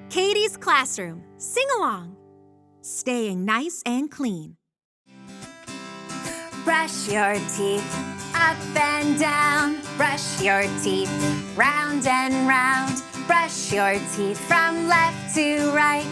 Caitie's classroom. Sing along. Staying nice and clean. Brush your teeth up and down. Brush your teeth round and round. Brush your teeth from left to right.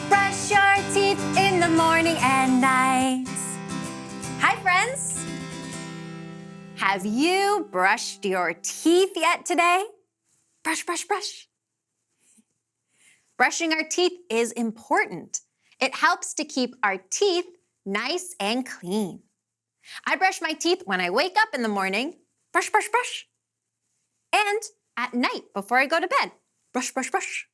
Brush your teeth in the morning and night. Hi, friends. Have you brushed your teeth yet today? Brush, brush, brush. Brushing our teeth is important. It helps to keep our teeth nice and clean. I brush my teeth when I wake up in the morning. Brush, brush, brush. And at night before I go to bed. Brush, brush, brush.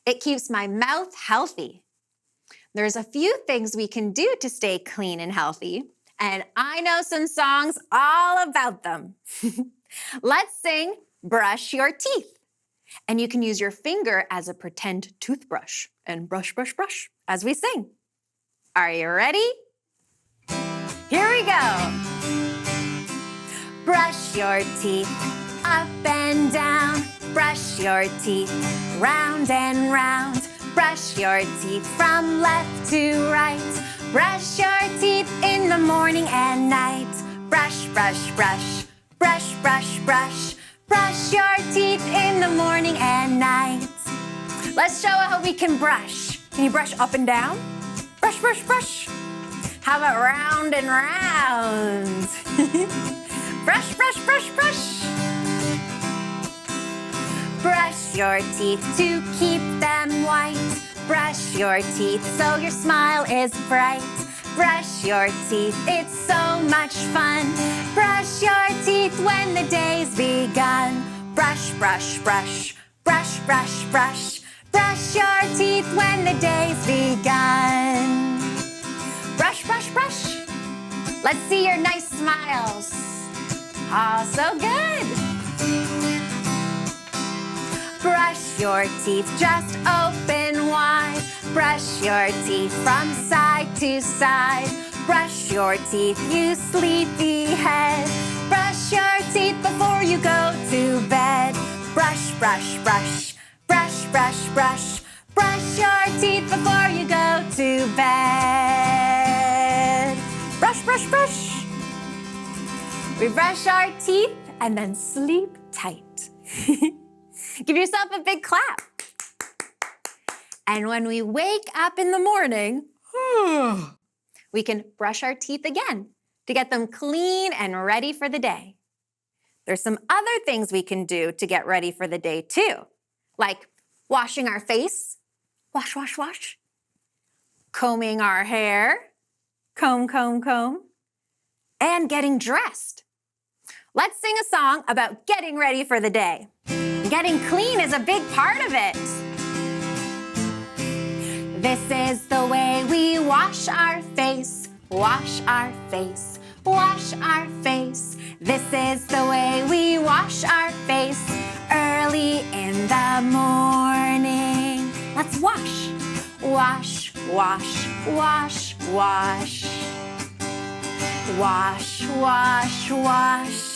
It keeps my mouth healthy. There's a few things we can do to stay clean and healthy, and I know some songs all about them. Let's sing Brush Your Teeth. And you can use your finger as a pretend toothbrush and brush, brush, brush as we sing. Are you ready? Here we go. Brush your teeth up and down. Brush your teeth round and round. Brush your teeth from left to right. Brush your teeth in the morning and night. Brush, brush, brush. Brush, brush, brush. Brush your teeth in the morning and night. Let's show how we can brush. Can you brush up and down? Brush, brush, brush. How about round and round? Brush, brush, brush, brush. Brush your teeth to keep them white. Brush your teeth so your smile is bright. Brush your teeth, it's so much fun. Brush your teeth when the day's begun. Brush, brush, brush. Brush, brush, brush. Brush your teeth when the day's begun. Brush, brush, brush. Let's see your nice smiles. Oh, so good. Brush your teeth, just open wide. Brush your teeth from side to side. Brush your teeth, you sleepy head. Brush your teeth before you go to bed. Brush, brush, brush. Brush, brush, brush. Brush your teeth before you go to bed. Brush, brush, brush. We brush our teeth and then sleep tight. Give yourself a big clap. And when we wake up in the morning, we can brush our teeth again to get them clean and ready for the day. There's some other things we can do to get ready for the day too, like washing our face, wash, wash, wash. Combing our hair, comb, comb, comb. And getting dressed. Let's sing a song about getting ready for the day. Getting clean is a big part of it. This is the way we wash our face, wash our face, wash our face. This is the way we wash our face early in the morning. Let's wash, wash, wash, wash, wash. Wash, wash, wash.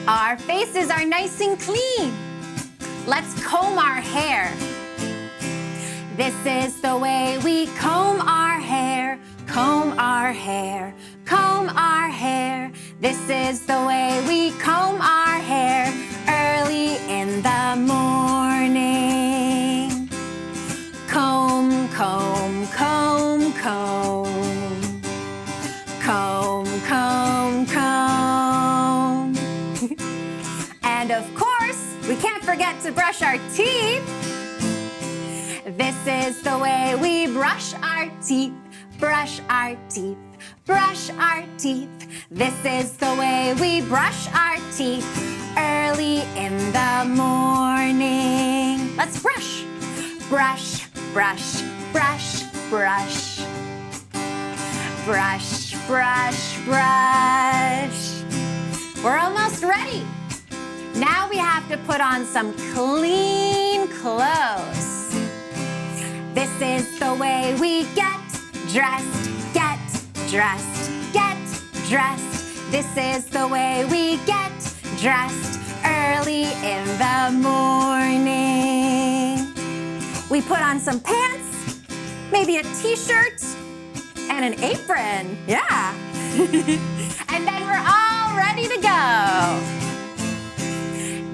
Our faces are nice and clean. Let's comb our hair. This is the way we comb our hair, comb our hair, comb our hair. This is the way we comb our hair early in the morning. Comb, comb, comb, comb. Comb, comb, comb. And of course, we can't forget to brush our teeth. This is the way we brush our teeth, brush our teeth, brush our teeth. This is the way we brush our teeth early in the morning. Let's brush, brush, brush, brush, brush. Brush, brush, brush. We're almost ready. Now we have to put on some clean clothes. This is the way we get dressed, get dressed, get dressed. This is the way we get dressed early in the morning. We put on some pants, maybe a t-shirt, and an apron. Yeah. And then we're all ready to go.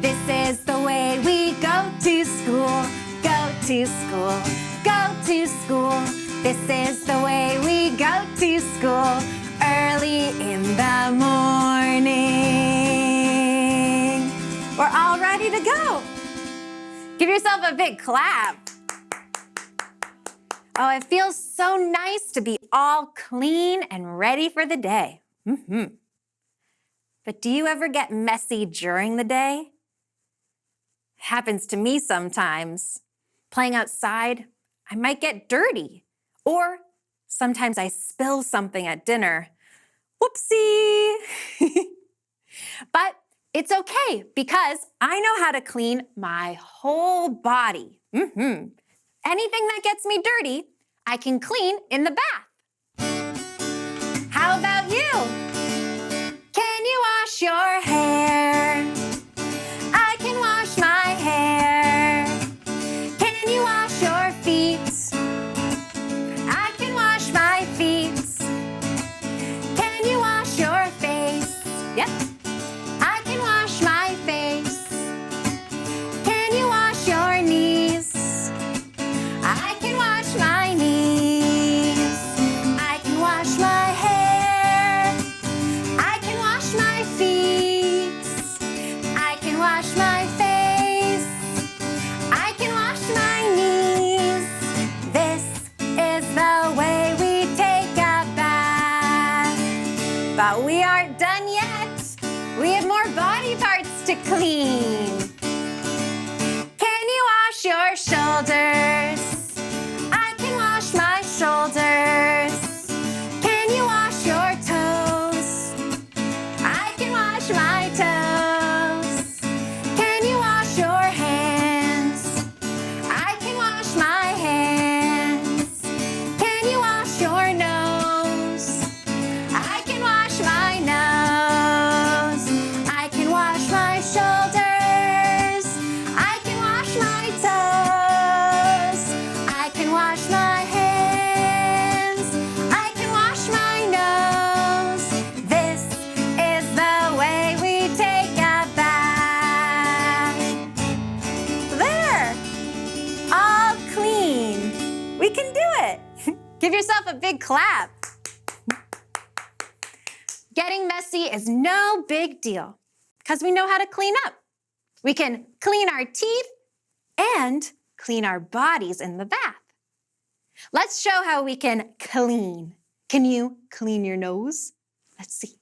This is the way we go to school, go to school, go to school. This is the way we go to school, early in the morning. We're all ready to go. Give yourself a big clap. Oh, it feels so nice to be all clean and ready for the day. But do you ever get messy during the day? Happens to me sometimes. Playing outside, I might get dirty. Or sometimes I spill something at dinner. Whoopsie! But it's okay because I know how to clean my whole body. Anything that gets me dirty, I can clean in the bath. How about you? Can you wash your hair? I can wash my hair. Can you wash your feet? I can wash my feet. Can you wash your face? Yep. I can wash my face. Can you wash your knees? I can wash my knees. I can wash my hair. I can wash my feet. I can wash my face. I can wash my knees. This is the way we take a bath. But we aren't done yet. We have more body parts to clean. Can you wash your shoulders? I can wash my shoulders. Can you wash your toes? I can wash my toes. Can you wash your hands? I can wash my hands. Can you wash your nose? I can wash my nose. I can wash my shoulders. I can wash my toes. I can wash my hands. I can wash my nose. This is the way we take a bath. There! All clean. We can do it. Give yourself a big clap. Getting messy is no big deal because we know how to clean up. We can clean our teeth and clean our bodies in the bath. Let's show how we can clean. Can you clean your nose? Let's see.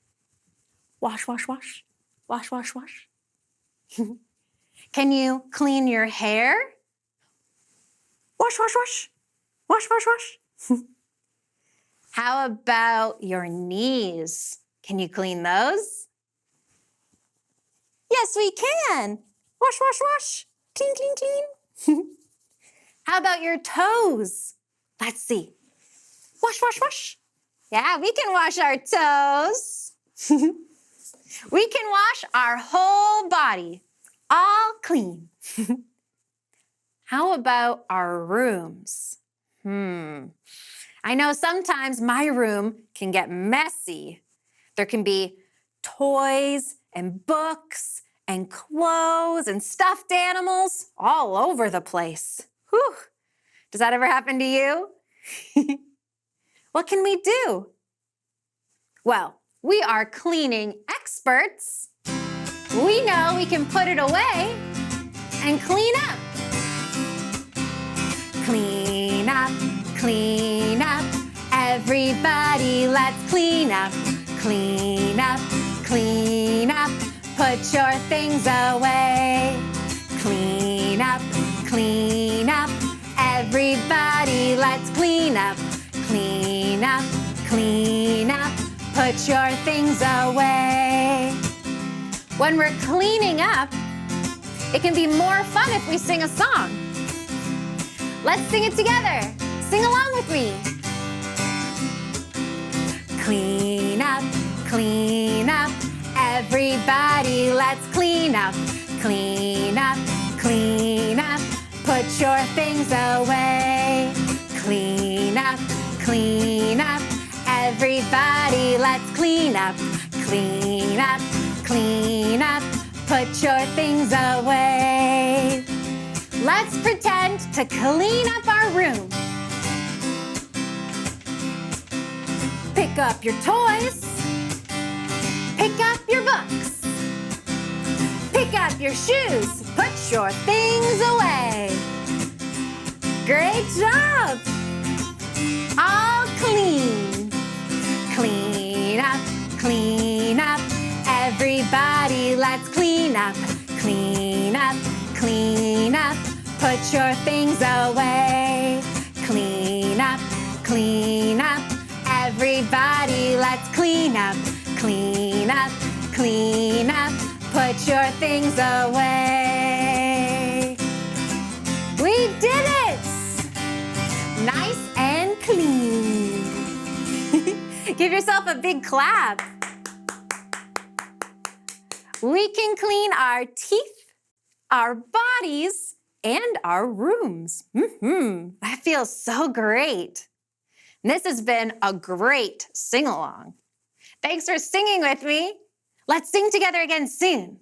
Wash, wash, wash. Wash, wash, wash. Can you clean your hair? Wash, wash, wash. Wash, wash, wash. How about your knees? Can you clean those? Yes, we can. Wash, wash, wash. Clean, clean, clean. How about your toes? Let's see. Wash, wash, wash. Yeah, we can wash our toes. We can wash our whole body, all clean. How about our rooms? I know sometimes my room can get messy. There can be toys and books and clothes and stuffed animals all over the place. Whew. Does that ever happen to you? What can we do? Well, we are cleaning experts. We know we can put it away and clean up. Clean up, clean up. Everybody, let's clean up. Clean up, clean up. Put your things away. Clean up, clean up. Everybody, let's clean up. Clean up, clean up. Put your things away. When we're cleaning up, it can be more fun if we sing a song. Let's sing it together. Sing along with me. Clean up, clean up. Everybody, let's clean up. Clean up, clean up. Put put your things away. Clean up, clean up. Everybody, let's clean up. Clean up, clean up. Put your things away. Let's pretend to clean up our room. Pick up your toys. Pick up your books. Pick up your shoes. Put your things away. Great job! All clean. Clean up, clean up. Everybody, let's clean up. Clean up, clean up. Put your things away. Clean up, clean up. Everybody, let's clean up. Clean up, clean up. Put your things away. We did it! Nice and clean. Give yourself a big clap. We can clean our teeth, our bodies, and our rooms. That feels so great. This has been a great sing-along. Thanks for singing with me. Let's sing together again soon.